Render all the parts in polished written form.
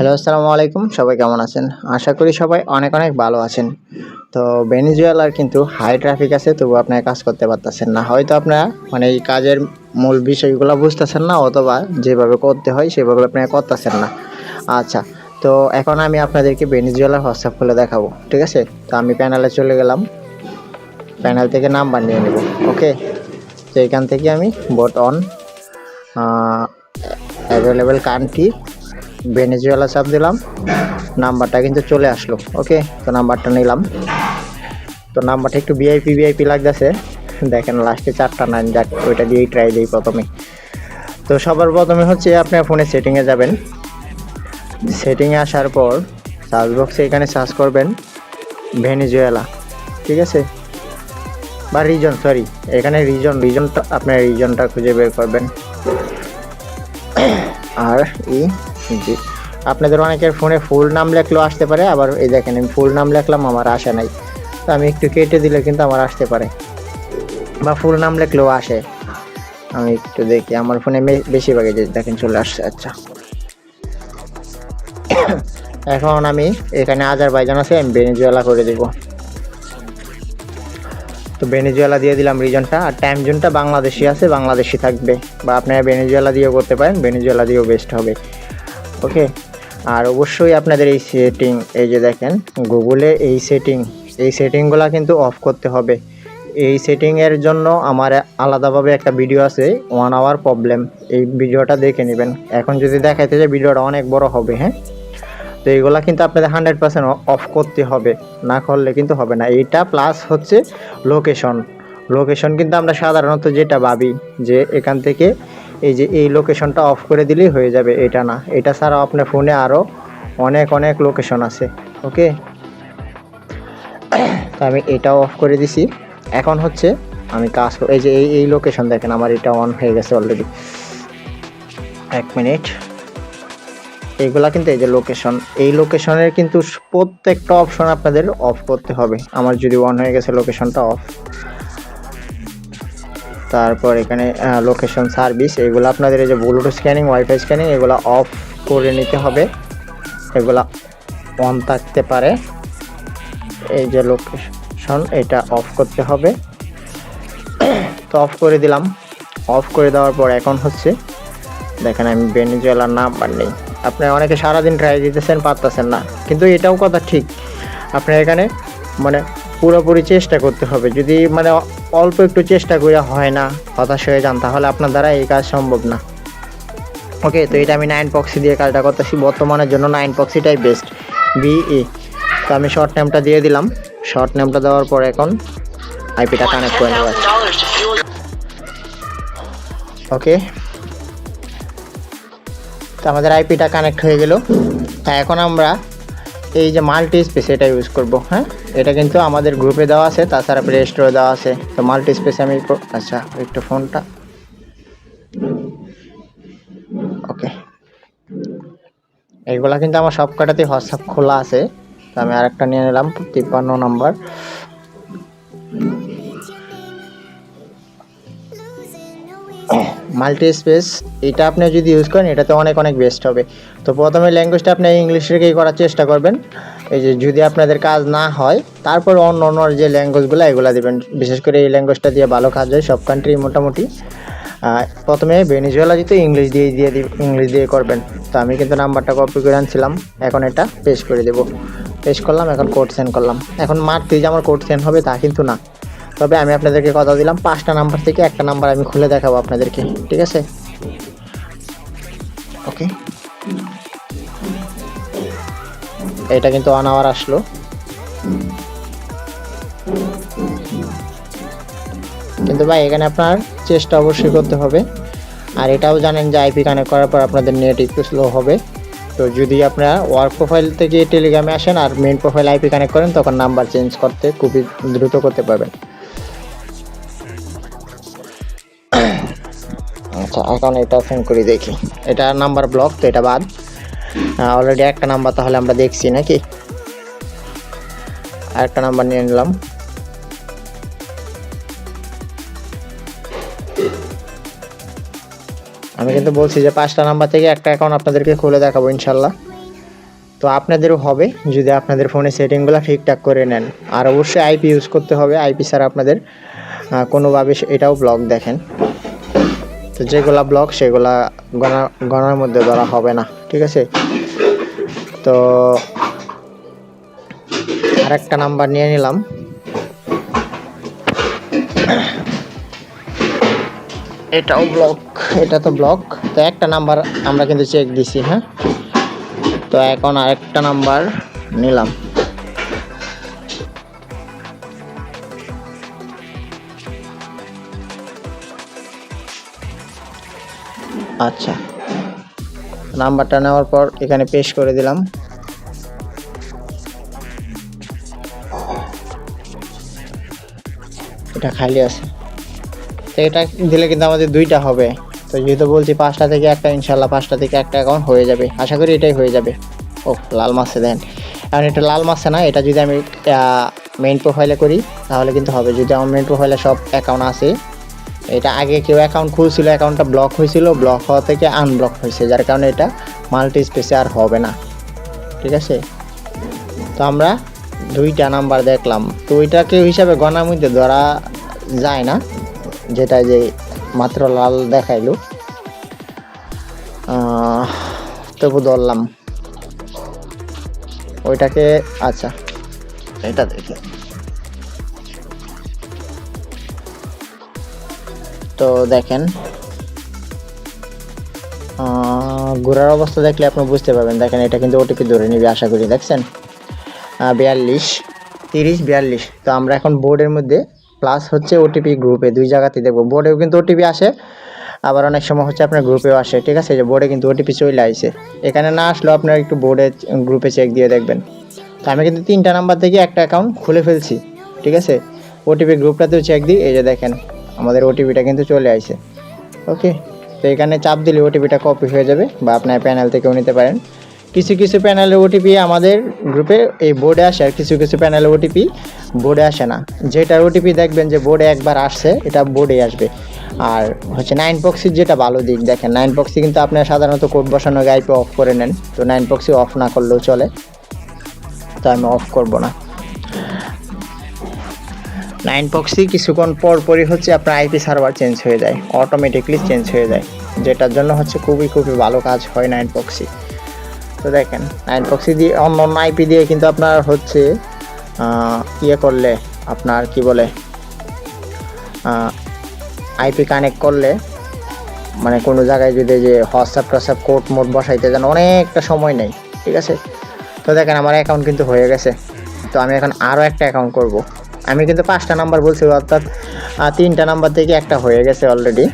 Hello, আসসালামু আলাইকুম। সবাই কেমন আছেন? আশা করি সবাই অনেক অনেক ভালো আছেন। তো ভেনেজুয়েলার কিন্তু হাই ট্রাফিক আছে, তবুও আপনারা কাজ করতে পারতেছেন না। হয়তো আপনারা মানে এই কাজের মূল বিষয়গুলো বুঝতেছেন না, অথবা যেভাবে করতে হয় সেভাবে আপনারা করতেছেন না। আচ্ছা, তো এখন আমি আপনাদেরকে ভেনেজুয়েলার হোয়াটসঅ্যাপ খুলে দেখাবো। ঠিক আছে? তো আমি প্যানেলে চলে গেলাম। প্যানেল থেকে নাম্বার নিয়ে নেব। ওকে? তো এখান থেকে আমি boat on available country Venezuela চাপ দিলাম। নাম্বারটা কিন্তু চলে আসলো। ওকে, তো নাম্বারটা নিলাম। তো নাম্বারটা একটু ভিআইপি লাগতেছে। দেখেন লাস্টে 4টা 9, যাক ওইটা দিয়েই ট্রাই দিই প্রথমে। তো সবার প্রথমে হচ্ছে আপনার ফোনে সেটিংয়ে যাবেন। সেটিংয়ে আসার পর সার্চ বক্সে এখানে সার্চ করবেন ভেনেজুয়েলা। ঠিক আছে? বা রিজন, সরি, এখানে রিজনটা আপনার রিজনটা খুঁজে বের করবেন। আর জি, আপনাদের অনেকের ফোনে ফুল নাম লেখলেও আসতে পারে, আবার এই দেখেন আমি ফুল নাম লেখলাম, আমার আসে নাই। তো আমি একটু কেটে দিলে কিন্তু আমার আসতে পারে, বা ফুল নাম লেখলেও আসে। আমি একটু দেখি, আমার ফোনে বেশিরভাগই যে দেখেন চলে আসছে। আচ্ছা, এখন আমি এখানে আজারবাইজান আছে, আমি ভেনেজুয়েলা করে দেব। তো ভেনেজুয়েলা দিয়ে দিলাম রিজনটা, আর টাইম জোনটা বাংলাদেশি আছে, বাংলাদেশি থাকবে, বা আপনারা ভেনেজুয়েলা দিয়েও করতে পারেন, ভেনেজুয়েলা দিয়েও বেস্ট হবে। ওকে, আর অবশ্যই আপনাদের এই সেটিং, এই যে দেখেন গুগলে এই সেটিংগুলো কিন্তু অফ করতে হবে। এই সেটিংয়ের জন্য আমার আলাদাভাবে একটা ভিডিও আছে, 1 আওয়ার প্রবলেম। এই ভিডিওটা দেখে নেবেন। এখন যদি দেখাইতে যে ভিডিওটা অনেক বড় হবে, হ্যাঁ, তো এইগুলা কিন্তু আপনাদের 100% অফ করতে হবে, না করলে কিন্তু হবে না। এইটা প্লাস হচ্ছে লোকেশন কিন্তু আমরা সাধারণত যেটা ভাবি যে এখান থেকে এই যে এই লোকেশনটা অফ করে দিলেই হয়ে যাবে, এটা না। এটা ছাড়াও আপনার ফোনে আরও অনেক লোকেশন আছে। ওকে, তো আমি এটাও অফ করে দিছি। এখন হচ্ছে আমি কাজ, এই যে এই লোকেশন দেখেন আমার এটা অন হয়ে গেছে অলরেডি। 1 মিনিট। এইগুলা কিন্তু এই যে লোকেশন, এই লোকেশনের কিন্তু প্রত্যেকটা অপশন আপনাদের অফ করতে হবে। আমার যদি অন হয়ে গেছে লোকেশনটা অফ। তারপর এখানে লোকেশন সার্ভিস, এগুলো আপনাদের এই যে ব্লুটুথ স্ক্যানিং, ওয়াইফাই স্ক্যানিং, এগুলো অফ করে নিতে হবে। এগুলা অন থাকতে পারে। এই যে লোকেশন, এটা অফ করতে হবে। তো অফ করে দিলাম। অফ করে দেওয়ার পর এখন হচ্ছে দেখেন আমি ভেনেজুয়েলার নাম্বার নেই। আপনি অনেকে সারাদিন ট্রাই দিতেছেন, পারতেছেন না, কিন্তু এটাও কথা ঠিক। আপনার এখানে মানে পুরোপুরি চেষ্টা করতে হবে। যদি মানে অল্প একটু চেষ্টা করে হয় না, হতাশ হয়ে যান, তাহলে আপনার দ্বারা এই কাজ সম্ভব না। ওকে, তো এটা আমি 9 প্রক্সি দিয়ে কাজটা করতেছি। বর্তমানের জন্য 9 প্রক্সিটাই বেস্ট, বিই। তো আমি শর্ট নেমটা দিয়ে দিলাম। শর্ট নেমটা দেওয়ার পর এখন আইপিটা কানেক্ট করে নেব। ওকে, তো আমাদের আইপিটা কানেক্ট হয়ে গেল। এখন আমরা এই যে মাল্টি স্পেস এটা ইউজ করব। হ্যাঁ, এটা কিন্তু আমাদের গ্রুপে দেওয়া আছে, তাছাড়া প্লে স্টোরে দেওয়া আছে। তো মাল্টি স্পেস আমি আচ্ছা একটু ফোনটা, ওকে, এইগুলা কিন্তু আমার সব কটাতেই হোয়াটসঅ্যাপ খোলা আছে। তো আমি আরেকটা নিয়ে নিলাম, 53 নাম্বার। মাল্টি স্পেস এটা আপনি যদি ইউজ করেন, এটাতে অনেক বেস্ট হবে। তো প্রথমে ল্যাঙ্গুয়েজটা আপনি ইংলিশ রেখেই করার চেষ্টা করবেন। এই যে যদি আপনাদের কাজ না হয়, তারপর অন্য যে ল্যাঙ্গুয়েজগুলো এগুলো দেবেন। বিশেষ করে এই ল্যাঙ্গুয়েজটা দিয়ে ভালো কাজ হয় সব কান্ট্রি মোটামুটি। প্রথমে ভেনেজুয়েলা দিতে ইংলিশ দিয়ে করবেন। তো আমি কিন্তু নাম্বারটা কপি করে আনছিলাম, এখন এটা পেস্ট করে দেবো। পেস্ট করলাম, এখন কোড সেন্ড করলাম। এখন মারতেই যে আমার কোড সেন্ড হবে তা কিন্তু না, তবে আমি আপনাদেরকে কথা দিলাম 5টা নাম্বার থেকে একটা নাম্বার আমি খুলে দেখাবো আপনাদেরকে। ঠিক আছে? ওকে, এটা কিন্তু 1 আওয়ার আসলো। কিন্তু ভাই এখানে আপনার চেষ্টা অবশ্যই করতে হবে। আর এটাও জানেন যে আইপি কানেক্ট করার পর আপনাদের নেট একটু স্লো হবে। তো যদি আপনারা ওয়ার্ক প্রোফাইল থেকে টেলিগ্রামে আসেন আর মেইন প্রোফাইল আইপি কানেক্ট করেন, তখন নাম্বার চেঞ্জ করতে খুবই দ্রুত করতে পারবেন। আচ্ছা, এখন এটা সেন্ড করে দেখি। এটা নাম্বার ব্লক, তো এটা বাদ। অলরেডি একটা নাম্বার তাহলে আমরা দেখছি নাকি। আরেকটা নাম্বার নিয়ে নিলাম। আমি কিন্তু বলছি যে 5টা নাম্বার থেকে একটা অ্যাকাউন্ট আপনাদেরকে খুলে দেখাবো ইনশাল্লাহ। তো আপনাদেরও হবে যদি আপনাদের ফোনে সেটিংগুলো ঠিকঠাক করে নেন। আর অবশ্যই আইপি ইউজ করতে হবে, আইপি ছাড়া আপনাদের কোনোভাবে এটাও ব্লক দেখেন। তো যেগুলা ব্লক সেগুলা গণার মধ্যে ধরা হবে না, ঠিক আছে। তো আরেকটা নাম্বার নিয়ে নিলাম। এটাও ব্লক, এটা তো ব্লক। তো একটা নাম্বার আমরা কিন্তু চেক দিছি, হ্যাঁ। তো এখন আরেকটা নাম্বার নিলাম। আচ্ছা, নাম্বারটা নেওয়ার পর এখানে পেশ করে দিলাম। এটা খালি আছে, তো এটা দিলে কিন্তু আমাদের দুইটা হবে। তো যেহেতু বলছি 5টা থেকে একটা, ইনশাল্লাহ 5টা থেকে একটা অ্যাকাউন্ট হয়ে যাবে, আশা করি এটাই হয়ে যাবে। ও লাল মাসে দেন, কারণ এটা লাল মাসে না, এটা যদি আমি মেইন প্রোফাইলে করি তাহলে কিন্তু হবে। যদি আমার মেইন প্রোফাইলে সব অ্যাকাউন্ট আছে, এটা আগে কেউ অ্যাকাউন্ট খুলছিল, অ্যাকাউন্টটা ব্লক হয়েছিল, ব্লক হওয়া থেকে আনব্লক হয়েছে, যার কারণে এটা মাল্টি স্পেসে আর হবে না, ঠিক আছে। তো আমরা দুইটা নাম্বার দেখলাম, তো ওইটাকে হিসাবে গণার মধ্যে ধরা যায় না, যেটা যে মাত্র লাল দেখাইলো, তবু ধরলাম ওইটাকে। আচ্ছা, এটা দেখি। তো দেখেন ঘোরার অবস্থা দেখলে আপনি বুঝতে পারবেন। দেখেন এটা কিন্তু ওটিপি ধরে নিবে আশা করি, দেখছেন 42 30 42। তো আমরা এখন বোর্ডের মধ্যে প্লাস হচ্ছে ওটিপি গ্রুপে দুই জায়গাতে দেখবো। বোর্ডেও কিন্তু ওটিপি আসে, আবার অনেক সময় হচ্ছে আপনার গ্রুপেও আসে, ঠিক আছে। যে বোর্ডে কিন্তু ওটিপি চলে আসে, এখানে না আসলেও আপনার একটু বোর্ডে গ্রুপে চেক দিয়ে দেখবেন। তো আমি কিন্তু 3টা নাম্বার থেকে একটা অ্যাকাউন্ট খুলে ফেলছি, ঠিক আছে। ওটিপি গ্রুপটাতেও চেক দিই, এই যে দেখেন আমাদের ওটিপিটা কিন্তু চলে আসে। ওকে, তো এখানে চাপ দিলে ওটিপিটা কপি হয়ে যাবে, বা আপনার প্যানেল থেকেও নিতে পারেন। কিছু কিছু প্যানেলের ওটিপি আমাদের গ্রুপে এই বোর্ডে আসে, আর কিছু কিছু প্যানেলের ওটিপি বোর্ডে আসে না। যেটার ওটিপি দেখবেন যে বোর্ডে একবার আসছে, এটা বোর্ডে আসবে। আর হচ্ছে 9proxy যেটা ভালো দিক, দেখেন 9proxy কিন্তু আপনার সাধারণত কোড বসানো আইপি অফ করে নেন, তো 9proxy অফ না করলেও চলে, তো আমি অফ করব না। 9proxy কিছুক্ষণ পরই হচ্ছে আপনার আইপি সার্ভার চেঞ্জ হয়ে যায়, অটোমেটিকলি চেঞ্জ হয়ে যায়, যেটার জন্য হচ্ছে খুবই ভালো কাজ হয় 9proxy। তো দেখেন 9proxy দিয়ে অন্য আইপি দিয়ে কিন্তু আপনার হচ্ছে ইয়ে করলে, আপনার কি বলে, আইপি কানেক্ট করলে, মানে কোনো জায়গায় যদি যে হোয়াটসঅ্যাপ কোড মোড বসাইতে যান অনেকটা সময় নেই, ঠিক আছে। তো দেখেন আমার অ্যাকাউন্ট কিন্তু হয়ে গেছে। তো আমি এখন আরও একটা অ্যাকাউন্ট করব। আমি কিন্তু 5টা নাম্বার বলছি, অর্থাৎ 3টা নাম্বার থেকে একটা হয়ে গেছে অলরেডি।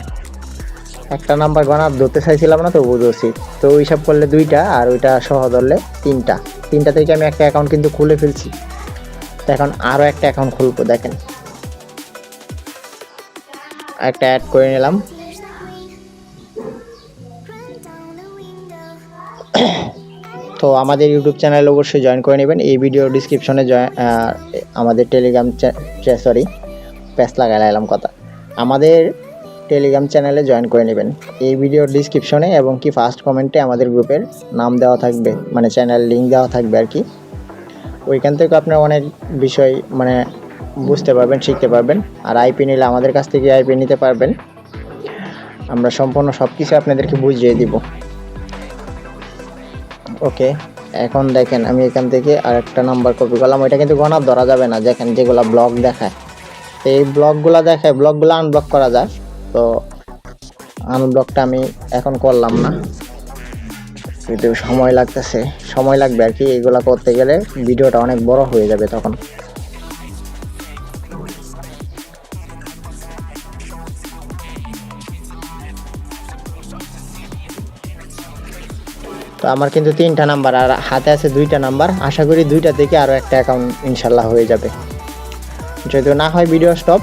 একটা নাম্বার গণার ধরতে চাইছিলাম না, তো বুঝছি। তো হিসাব করলে 2টা, আর ওইটা সহ ধরলে 3টা থেকে আমি একটা অ্যাকাউন্ট কিন্তু খুলে ফেলছি। তো এখন আরও একটা অ্যাকাউন্ট খুলবো। দেখেন একটা অ্যাড করে নিলাম। তো আমাদের ইউটিউব চ্যানেল অবশ্যই জয়েন করে নেবেন। এই ভিডিও ডিসক্রিপশনে আমাদের টেলিগ্রাম পেজ লাগাইলাম কথা, আমাদের টেলিগ্রাম চ্যানেলে জয়েন করে নেবেন। এই ভিডিওর ডিসক্রিপশনে এবং কি ফার্স্ট কমেন্টে আমাদের গ্রুপের নাম দেওয়া থাকবে, মানে চ্যানেল লিঙ্ক দেওয়া থাকবে আর কি। ওইখান থেকে আপনারা অনেক বিষয় মানে বুঝতে পারবেন, শিখতে পারবেন। আর আইপি নিলে আমাদের কাছ থেকে আইপি নিতে পারবেন, আমরা সম্পূর্ণ সব কিছু আপনাদেরকে বুঝিয়ে দিব। ওকে, এখন দেখেন আমি এখান থেকে আরেকটা নাম্বার কপি করলাম। ওইটা কিন্তু গণাপ ধরা যাবে না, দেখেন যেগুলো ব্লক দেখায়, তো এই ব্লকগুলো দেখায়, ব্লকগুলো আনব্লক করা যায়। তো আনব্লকটা আমি এখন করলাম না, কিন্তু সময় লাগবে আর কি। এগুলো করতে গেলে ভিডিওটা অনেক বড় হয়ে যাবে তখন। তো আমার কিন্তু 3টা নাম্বার, আর হাতে আছে 2টা নাম্বার। আশা করি 2টা থেকে আরও একটা অ্যাকাউন্ট ইনশাল্লাহ হয়ে যাবে। যদি না হয় ভিডিও স্টপ,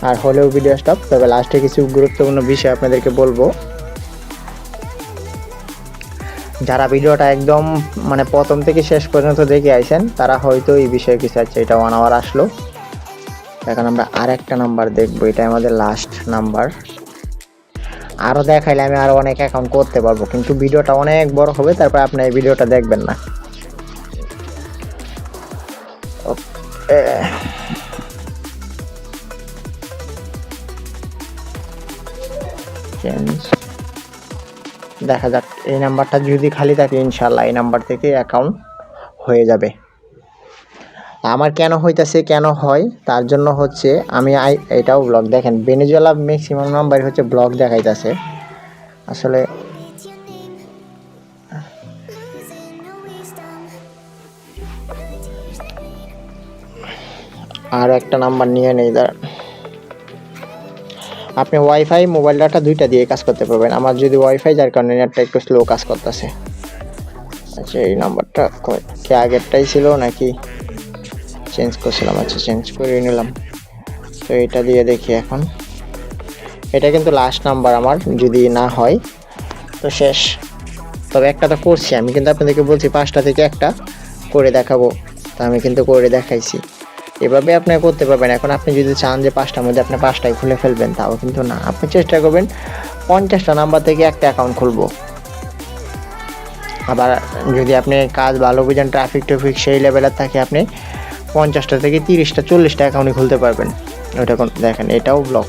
আর হলেও ভিডিও স্টপ। তবে লাস্টে কিছু গুরুত্বপূর্ণ বিষয় আপনাদেরকে বলবো। যারা ভিডিওটা একদম মানে প্রথম থেকে শেষ পর্যন্ত দেখে আইছেন, তারা হয়তো এই বিষয়ে কিছু আছে। এটা 1 আওয়ার আসলো। এখন আমরা আরেকটা নাম্বার দেখবো, এটা আমাদের লাস্ট নাম্বার। আরও দেখাইলে আমি আরও অনেক অ্যাকাউন্ট করতে পারবো, কিন্তু ভিডিওটা অনেক বড় হবে, তারপর আপনি এই ভিডিওটা দেখবেন না। দেখা যাক, এই নাম্বারটা যদি খালি থাকে ইনশাল্লাহ এই নাম্বার থেকে অ্যাকাউন্ট হয়ে যাবে। আমার কেন হইতাছে, কেন হয় তার জন্য হচ্ছে আমি এটাও ব্লক দেখেন, ভেনেজুয়েলা ম্যাক্সিমাম নাম্বারই হচ্ছে ব্লক দেখাইতেছে। আসলে আর একটা নাম্বার নিয়ে নেই, দাঁড়ান। আপনি ওয়াইফাই মোবাইল ডাটা দুইটা দিয়ে কাজ করতে পারবেন। আমার যদি ওয়াইফাই, যার কারণে নেটটা একটু স্লো কাজ করতেছে। আচ্ছা, এই নাম্বারটা কি আগেরটাই ছিল নাকি চেঞ্জ করছিলাম? আচ্ছা, চেঞ্জ করে নিলাম। তো এটা দিয়ে দেখি এখন। এটা কিন্তু লাস্ট নাম্বার আমার, যদি না হয় তো শেষ। তবে একটা তো করছি আমি, কিন্তু আপনাদেরকে বলছি 5টা থেকে একটা করে দেখাবো, তো আমি কিন্তু করে দেখাইছি। এভাবে আপনি করতে পারবেন। এখন আপনি যদি চান যে 5টার মধ্যে আপনি 5টাই খুলে ফেলবেন, তাও কিন্তু না। আপনি চেষ্টা করবেন 50টা নাম্বার থেকে একটা অ্যাকাউন্ট খুলবো। আবার যদি আপনি কাজ ভালো বুঝেন, ট্রাফিক সেই লেভেলের থাকে, আপনি 50টা থেকে 30টা 40টা অ্যাকাউন্টই খুলতে পারবেন। ওটা দেখেন, এটাও ব্লক।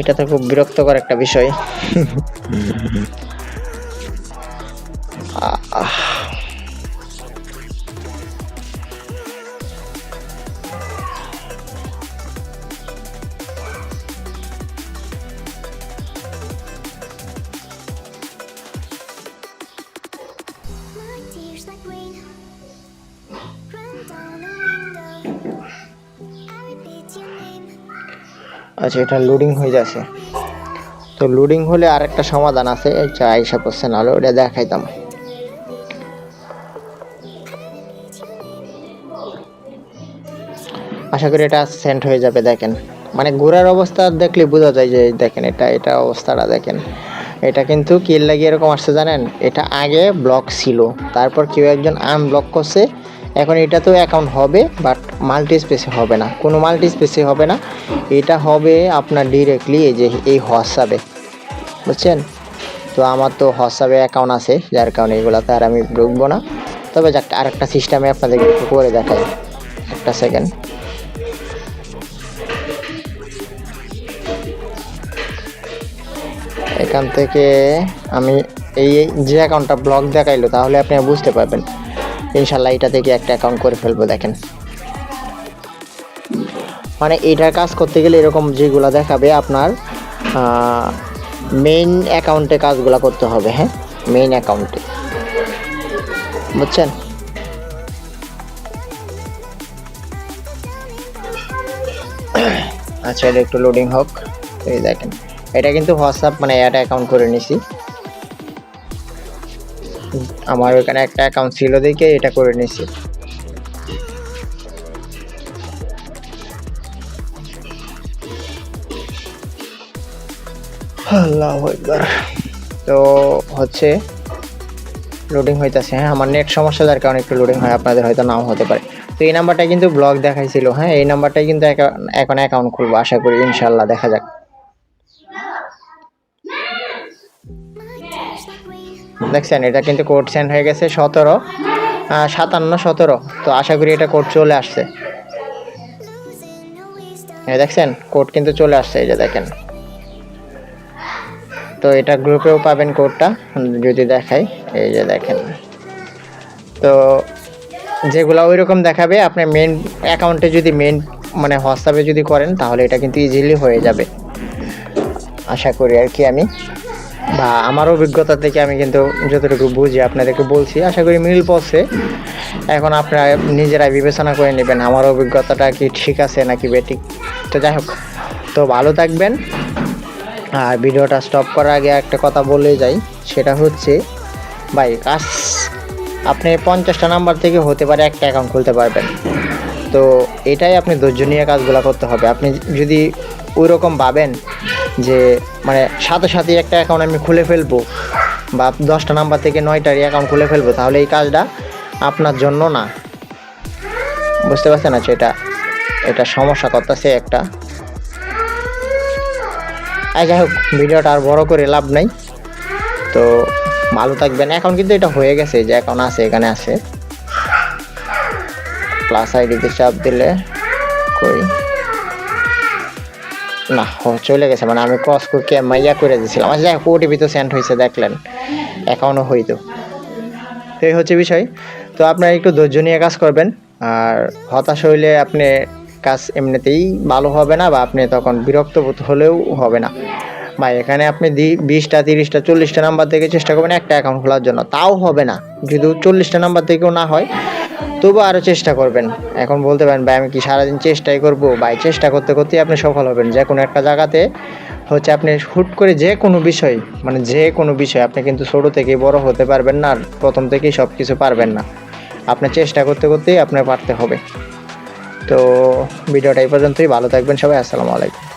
এটা তো খুব বিরক্তকর একটা বিষয়। আচ্ছা, এটা লোডিং হয়ে যাচ্ছে। তো লোডিং হলে আরেকটা সমাধান আছে, এটা আইসা পড়ছে, নাহলে ওটা দেখাইতাম। আশা করি এটা সেন্ড হয়ে যাবে। দেখেন, মানে ঘোরার অবস্থা দেখলে বোঝা যায় যে দেখেন এটা অবস্থাটা দেখেন। এটা কিন্তু কি লাগিয়ে এরকম আসছে জানেন? এটা আগে ব্লক ছিল, তারপর কেউ একজন আনব্লক করছে। এখন এটা তো অ্যাকাউন্ট হবে, বাট মাল্টি স্পেসে হবে না, কোনো মাল্টি স্পেসে হবে না। এটা হবে আপনার ডিরেক্টলি এই যে এই হোয়াটসঅ্যাপে, বুঝছেন? তো আমার তো হোয়াটসঅ্যাপে অ্যাকাউন্ট আছে, যার কারণে এগুলোতে আর আমি ঢুকবো না। তবে যাক, আরেকটা সিস্টেমে আপনাদেরকে একটু করে দেখাই, একটা সেকেন্ড। এখান থেকে আমি এই যে অ্যাকাউন্টটা ব্লক দেখাইলো, তাহলে আপনি বুঝতে পারবেন ইনশাল্লাহ এটা থেকে একটা অ্যাকাউন্ট করে ফেলবো। দেখেন, মানে এটার কাজ করতে গেলে এরকম যেগুলো দেখাবে আপনার মেইন অ্যাকাউন্টে কাজগুলো করতে হবে। হ্যাঁ, মেইন অ্যাকাউন্টে, বুঝছেন? আচ্ছা, এটা একটু লোডিং হোক। এই দেখেন, এটা কিন্তু হোয়াটসঅ্যাপ মানে অ্যাড অ্যাকাউন্ট করে নিছি। আমার ওখানে একটা অ্যাকাউন্ট ছিল দেখে এটা করে নিছি। আল্লাহু আকবার। তো হচ্ছে লোডিং হইতাছে। হ্যাঁ, আমার নেট সমস্যা, যার কারণে একটু লোডিং হয়, আপনাদের হয়তো নাও হতে পারে। তো এই নাম্বারটা কিন্তু ব্লক দেখাইছিল। হ্যাঁ, এই নাম্বারটাই কিন্তু এখন অ্যাকাউন্ট খুলবো আশা করি ইনশাল্লাহ। দেখা যাক। দেখছেন, এটা কিন্তু কোড সেন্ড হয়ে গেছে 5717। তো আশা করি এটা কোড চলে আসছে। দেখছেন, কোড কিন্তু চলে আসছে, এই যে দেখেন। তো এটা গ্রুপেও পাবেন কোডটা, যদি দেখাই, এই যে দেখেন। তো যেগুলো ওই রকম দেখাবে, আপনার মেন অ্যাকাউন্টে যদি মানে হোয়াটসঅ্যাপে যদি করেন, তাহলে এটা কিন্তু ইজিলি হয়ে যাবে আশা করি আর কি। আমি বা আমার অভিজ্ঞতা থেকে আমি কিন্তু যতটুকু বুঝি আপনাদেরকে বলছি, আশা করি মিল পড়ছে। এখন আপনারা নিজেরাই বিবেচনা করে নেবেন আমার অভিজ্ঞতাটা কি ঠিক আছে নাকি বেঠিক। তো যাই হোক, তো ভালো থাকবেন। আর ভিডিওটা স্টপ করার আগে একটা কথা বলে যাই, সেটা হচ্ছে ভাই, কাজ আপনি 50টা নাম্বার থেকে হতে পারে একটা অ্যাকাউন্ট খুলতে পারবেন। তো এটাই আপনি ধৈর্য নিয়ে কাজগুলো করতে হবে। আপনি যদি ওই রকম ভাবেন যে মানে সাথে সাথে একটা অ্যাকাউন্ট আমি খুলে ফেলবো, বা 10টা নাম্বার থেকে 9টারই অ্যাকাউন্ট খুলে ফেলবো, তাহলে এই কাজটা আপনার জন্য না। বুঝতে পারছেন? না এটা সমস্যা করতেছে একটা। যাই হোক, ভিডিওটা আর বড় করে লাভ নাই। তো ভালো থাকবেন। এখন কিন্তু এটা হয়ে গেছে, যে এখন আছে, এখানে আছে প্লাস আইডিতে চাপ দিলে কই না চলে গেছে, মানে আমি ক্রস করে মাইয়া করে দিয়েছিলাম। আচ্ছা যাই হোক, ওটিপি তো সেন্ড হয়েছে দেখলেন, এখনও হইতো। তো এই হচ্ছে বিষয়। তো আপনারা একটু ধৈর্য নিয়ে কাজ করবেন, আর হতাশ হইলে আপনি কাজ এমনিতেই ভালো হবে না, বা আপনি তখন বিরক্ত বোধ হলেও হবে না। ভাই এখানে আপনি 20টা 30টা 40টা নাম্বার থেকে চেষ্টা করবেন একটা অ্যাকাউন্ট খোলার জন্য, তাও হবে না। যদি 40টা নাম্বার থেকেও না হয় তবু আরও চেষ্টা করবেন। এখন বলতে পারেন ভাই আমি কি সারাদিন চেষ্টাই করবো? ভাই চেষ্টা করতে করতেই আপনি সফল হবেন। যে কোনো একটা জায়গাতে হচ্ছে আপনি হুট করে যে কোনো বিষয়, মানে যে কোনো বিষয় আপনি কিন্তু ছোটো থেকেই বড় হতে পারবেন না, আর প্রথম থেকেই সব কিছু পারবেন না। আপনার চেষ্টা করতে করতেই আপনার পারতে হবে। তো ভিডিওটা এই পর্যন্তই, ভালো থাকবেন সবাই, আসসালামু আলাইকুম।